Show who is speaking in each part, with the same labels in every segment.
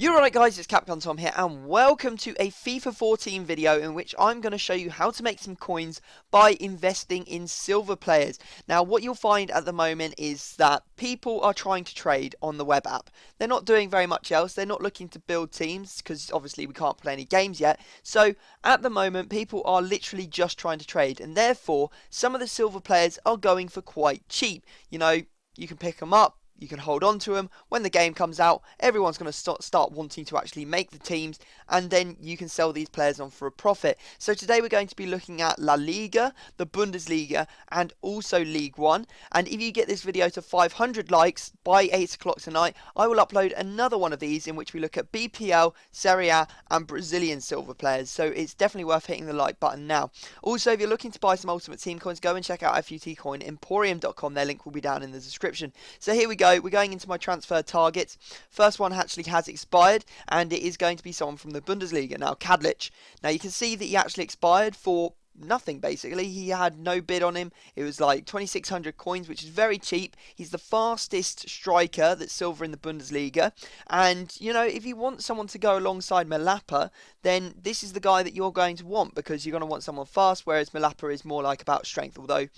Speaker 1: You're right guys, it's Capcom Tom here and welcome to a FIFA 14 video in which I'm going to show you how to make some coins by investing in silver players. Now what you'll find at the moment is that people are trying to trade on the web app. They're not doing very much else, they're not looking to build teams because obviously we can't play any games yet. So at the moment people are literally just trying to trade and therefore some of the silver players are going for quite cheap. You know, you can pick them up. You can hold on to them. When the game comes out, everyone's going to start wanting to actually make the teams, and then you can sell these players on for a profit. So today we're going to be looking at La Liga, the Bundesliga, and also League 1. And if you get this video to 500 likes by 8 o'clock tonight, I will upload another one of these in which we look at BPL, Serie A, and Brazilian silver players. So it's definitely worth hitting the like button now. Also, if you're looking to buy some Ultimate Team coins, go and check out FUTCoinEmporium.com. Their link will be down in the description. So here we go. We're going into my transfer targets. First one actually has expired, and it is going to be someone from the Bundesliga. Now, Cad Leech. Now, you can see that he actually expired for nothing basically. He had no bid on him. It was like 2,600 coins, which is very cheap. He's the fastest striker that's silver in the Bundesliga. And, you know, if you want someone to go alongside Melek, then this is the guy that you're going to want because you're going to want someone fast, whereas Melek is more like about strength, although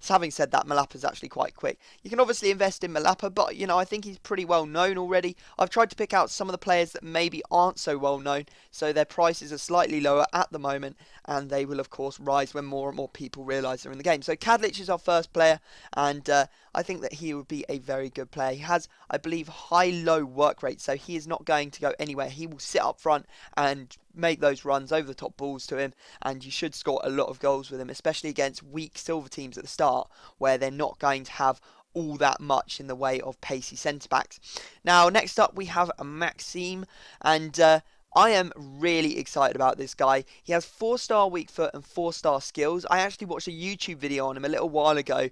Speaker 1: having said that, Melek is actually quite quick. You can obviously invest in Melek, but, you know, I think he's pretty well known already. I've tried to pick out some of the players that maybe aren't so well known, so their prices are slightly lower at the moment, and they will, of course, rise when more and more people realise they're in the game. So Cad Leech is our first player, and I think that he would be a very good player. He has, I believe, high-low work rate, so he is not going to go anywhere. He will sit up front and make those runs over the top balls to him, and you should score a lot of goals with him, especially against weak silver teams at the start where they're not going to have all that much in the way of pacey centre backs. Now next up we have Melek Ssin, and I am really excited about this guy. He has 4-star weak foot and 4-star skills. I actually watched a YouTube video on him a little while ago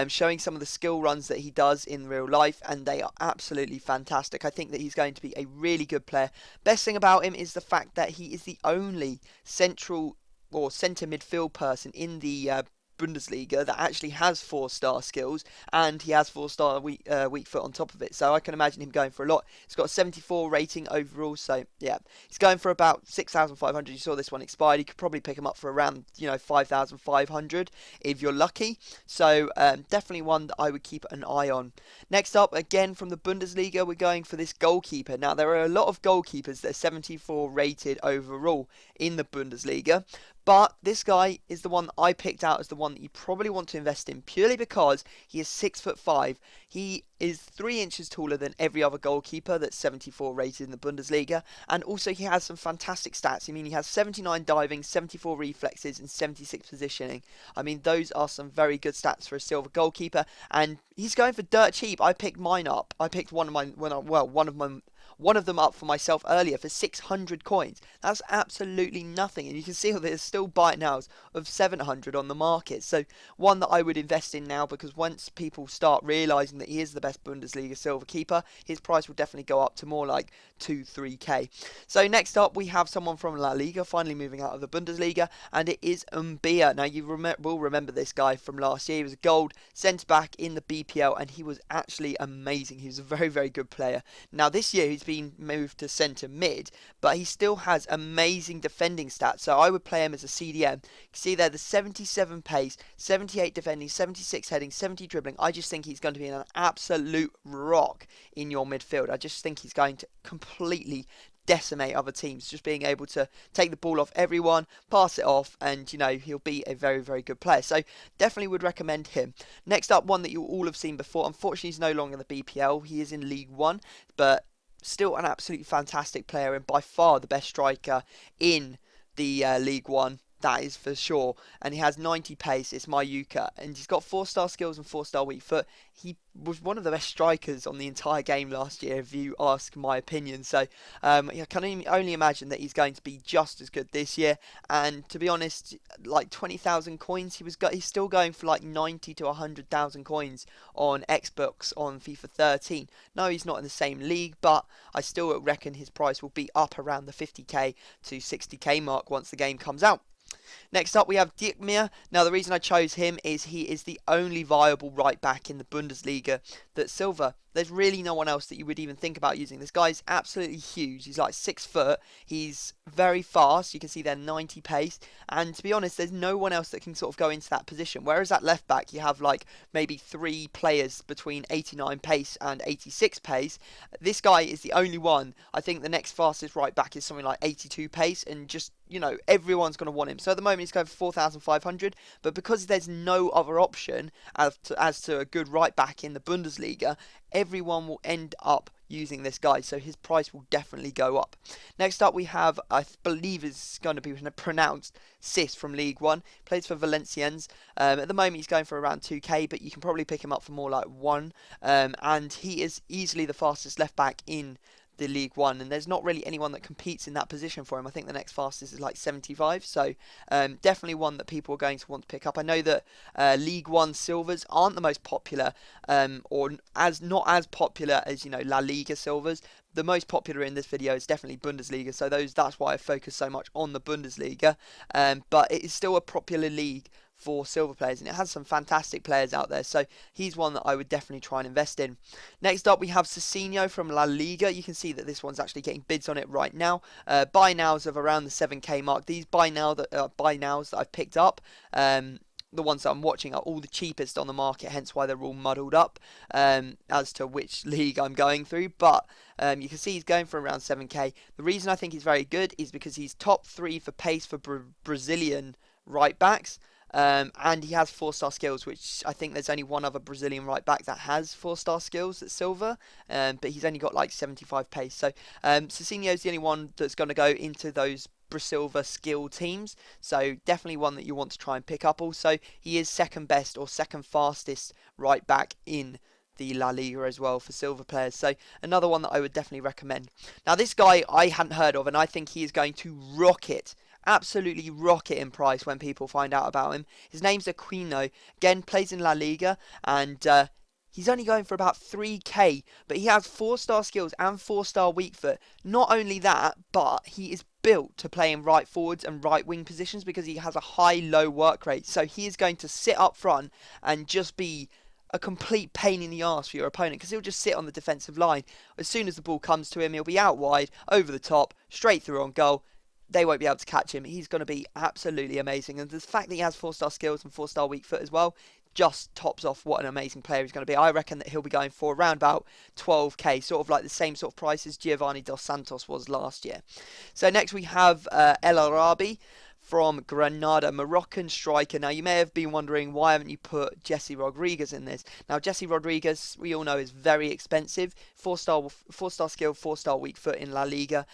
Speaker 1: showing some of the skill runs that he does in real life, and they are absolutely fantastic. I think that he's going to be a really good player. Best thing about him is the fact that he is the only central or centre midfield person in the Bundesliga that actually has 4-star skills, and he has 4-star weak foot on top of it, so I can imagine him going for a lot. He's got a 74 rating overall, so yeah, he's going for about 6,500. You saw this one expired. You could probably pick him up for around 5,500 if you're lucky, so definitely one that I would keep an eye on. Next up, again from the Bundesliga, we're going for this goalkeeper. Now there are a lot of goalkeepers that are 74 rated overall in the Bundesliga, but this guy is the one that I picked out as the one that you probably want to invest in, purely because he is 6'5". He is 3 inches taller than every other goalkeeper that's 74 rated in the Bundesliga, and also he has some fantastic stats. I mean, he has 79 diving, 74 reflexes, and 76 positioning. I mean, those are some very good stats for a silver goalkeeper, and he's going for dirt cheap. I picked mine up. I picked one of them up for myself earlier for 600 coins. That's absolutely nothing, and you can see that there's still buy it nows of 700 on the market. So one that I would invest in now, because once people start realising that he is the best Bundesliga silver keeper, his price will definitely go up to more like 2-3k. So next up we have someone from La Liga, finally moving out of the Bundesliga, and it is Ditmir. Now you will remember this guy from last year. He was a gold centre back in the BPL, and he was actually amazing. He was a very, very good player. Now this year he's been moved to centre mid, but he still has amazing defending stats, so I would play him as a CDM. You can see there the 77 pace, 78 defending, 76 heading, 70 dribbling. I just think he's going to be an absolute rock in your midfield. I just think he's going to completely decimate other teams, just being able to take the ball off everyone, pass it off, and he'll be a very, very good player. So definitely would recommend him. Next up, one that you all have seen before. Unfortunately, he's no longer in the BPL. He is in League 1, but still an absolutely fantastic player and by far the best striker in the League 1. That is for sure. And he has 90 pace. It's Mayuka. And he's got 4-star skills and 4-star weak foot. He was one of the best strikers on the entire game last year, if you ask my opinion. So I can only imagine that he's going to be just as good this year. And to be honest, like 20,000 coins, he's still going for like 90 to 100,000 coins on Xbox on FIFA 13. No, he's not in the same league, but I still reckon his price will be up around the 50k to 60k mark once the game comes out. Next up we have Ditmir. Now the reason I chose him is he is the only viable right back in the Bundesliga. that Silva, there's really no one else that you would even think about using. This guy's absolutely huge. He's like 6 foot. He's very fast. You can see there 90 pace. And to be honest, there's no one else that can sort of go into that position. Whereas at left back, you have like maybe 3 players between 89 pace and 86 pace. This guy is the only one. I think the next fastest right back is something like 82 pace, and just, everyone's going to want him. So at the moment he's going for 4,500, but because there's no other option as to a good right back in the Bundesliga, everyone will end up using this guy, so his price will definitely go up. Next up we have, I believe is going to be pronounced, Sis from League 1, plays for Valenciennes. At the moment he's going for around 2k, but you can probably pick him up for more like 1, and he is easily the fastest left back in the League 1, and there's not really anyone that competes in that position for him. I think the next fastest is like 75, so definitely one that people are going to want to pick up. I know that League 1 silvers aren't the most popular, or not as popular as La Liga silvers. The most popular in this video is definitely Bundesliga, so that's why I focus so much on the Bundesliga, but it is still a popular league for silver players, and it has some fantastic players out there, so he's one that I would definitely try and invest in. Next up we have Sissinho from La Liga. You can see that this one's actually getting bids on it right now. Buy nows of around the 7k mark. These buy nows that I've picked up, the ones that I'm watching, are all the cheapest on the market, hence why they're all muddled up as to which league I'm going through. But you can see he's going for around 7k. The reason I think he's very good is because he's top 3 for pace for Brazilian right backs. And he has 4-star skills, which I think there's only one other Brazilian right back that has 4-star skills at silver, but he's only got like 75 pace. So Sissinho's the only one that's going to go into those Brasilva skill teams, so definitely one that you want to try and pick up. Also, he is second best or second fastest right back in the La Liga as well for silver players, so another one that I would definitely recommend. Now this guy I hadn't heard of, and I think he is going to absolutely rocket in price when people find out about him. His name's Aquino. Again, plays in La Liga, and he's only going for about 3k, but he has 4-star skills and 4-star weak foot. Not only that, but he is built to play in right forwards and right wing positions because he has a high-low work rate. So he is going to sit up front and just be a complete pain in the arse for your opponent, because he'll just sit on the defensive line. As soon as the ball comes to him, he'll be out wide, over the top, straight through on goal. They won't be able to catch him. He's going to be absolutely amazing. And the fact that he has 4-star skills and 4-star weak foot as well just tops off what an amazing player he's going to be. I reckon that he'll be going for around about 12k, sort of like the same sort of price as Giovanni Dos Santos was last year. So next we have El Arabi from Granada, Moroccan striker. Now you may have been wondering, why haven't you put Jesse Rodriguez in this? Now Jesse Rodriguez, we all know, is very expensive. 4-star skill, 4-star weak foot in La Liga.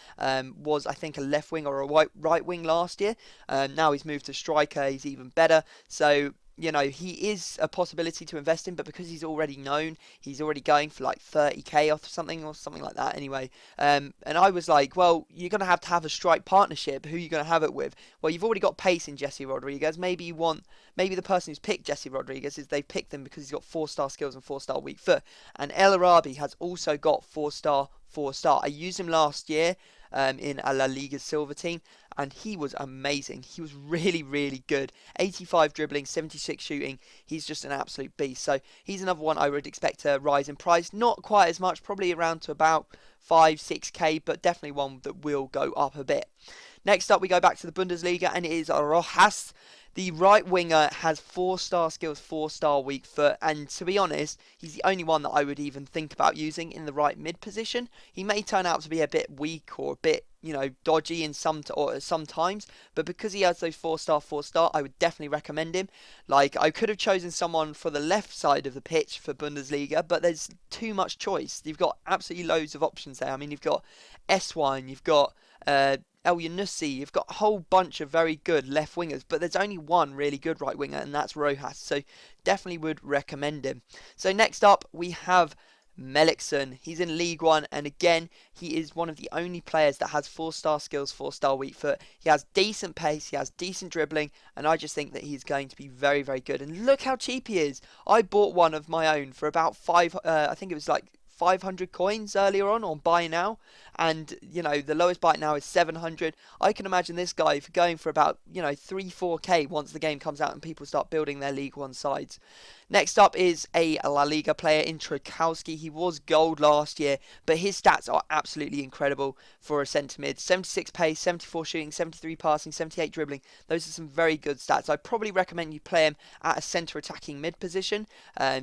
Speaker 1: Was I think a left wing or a right wing last year. Now he's moved to striker. He's even better. So he is a possibility to invest in, but because he's already known, he's already going for like 30k or something like that anyway. And I was like, well, you're going to have a strike partnership. Who are you going to have it with? Well, you've already got pace in Jesse Rodriguez. Maybe the person who's picked Jesse Rodriguez is they've picked him because he's got 4-star skills and 4-star weak foot. And El Arabi has also got 4-star. I used him last year in a La Liga silver team, and he was amazing. He was really, really good. 85 dribbling, 76 shooting. He's just an absolute beast. So he's another one I would expect to rise in price. Not quite as much, probably around to about 5-6k, but definitely one that will go up a bit. Next up, we go back to the Bundesliga, and it is Rojas. The right winger has 4-star skills, 4-star weak foot, and to be honest, he's the only one that I would even think about using in the right mid position. He may turn out to be a bit weak or a bit, dodgy in sometimes, but because he has those 4-star, I would definitely recommend him. Like, I could have chosen someone for the left side of the pitch for Bundesliga, but there's too much choice. You've got absolutely loads of options there. I mean, you've got S1, you've got El Yunusi, you've got a whole bunch of very good left wingers, but there's only one really good right winger, and that's Rojas, so definitely would recommend him. So next up we have Melek Ssin. He's in League 1, and again, he is one of the only players that has 4-star skills, 4-star weak foot. He has decent pace, he has decent dribbling, and I just think that he's going to be very, very good. And look how cheap he is. I bought one of my own for about I think it was like 500 coins earlier on buy now, and the lowest buy now is 700. I can imagine this guy for going for about 3-4k once the game comes out and people start building their League 1 sides. Next up is a La Liga player in Trukowski. He was gold last year, but his stats are absolutely incredible for a centre mid. 76 pace, 74 shooting, 73 passing, 78 dribbling. Those are some very good stats. I'd probably recommend you play him at a centre attacking mid position,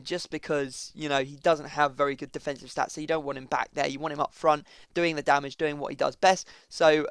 Speaker 1: just because, you know, he doesn't have very good defensive stats, so you don't want him back there. You want him up front, doing the damage, doing what he does best. So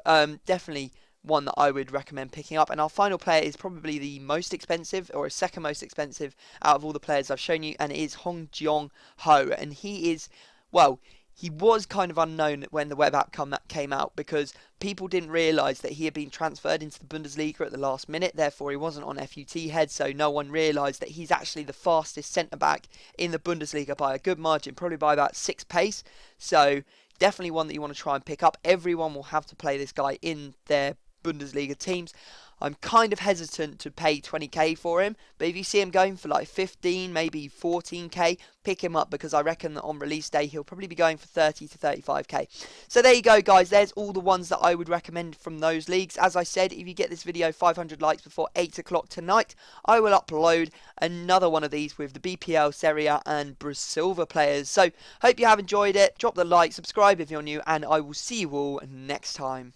Speaker 1: definitely one that I would recommend picking up. And our final player is probably the most expensive, or a second most expensive out of all the players I've shown you, and it is Hong Jeong Ho. And he is, well, he was kind of unknown when the web app came out, because people didn't realise that he had been transferred into the Bundesliga at the last minute. Therefore, he wasn't on FUT head, so no one realised that he's actually the fastest centre-back in the Bundesliga by a good margin, probably by about 6 pace. So definitely one that you want to try and pick up. Everyone will have to play this guy in their Bundesliga teams. I'm kind of hesitant to pay 20k for him, but if you see him going for like 15, maybe 14k, pick him up, because I reckon that on release day he'll probably be going for 30 to 35k. So there you go, guys. There's all the ones that I would recommend from those leagues. As I said, if you get this video 500 likes before 8 o'clock tonight, I will upload another one of these with the BPL, Serie A and Brasilva players. So hope you have enjoyed it. Drop the like, subscribe if you're new, and I will see you all next time.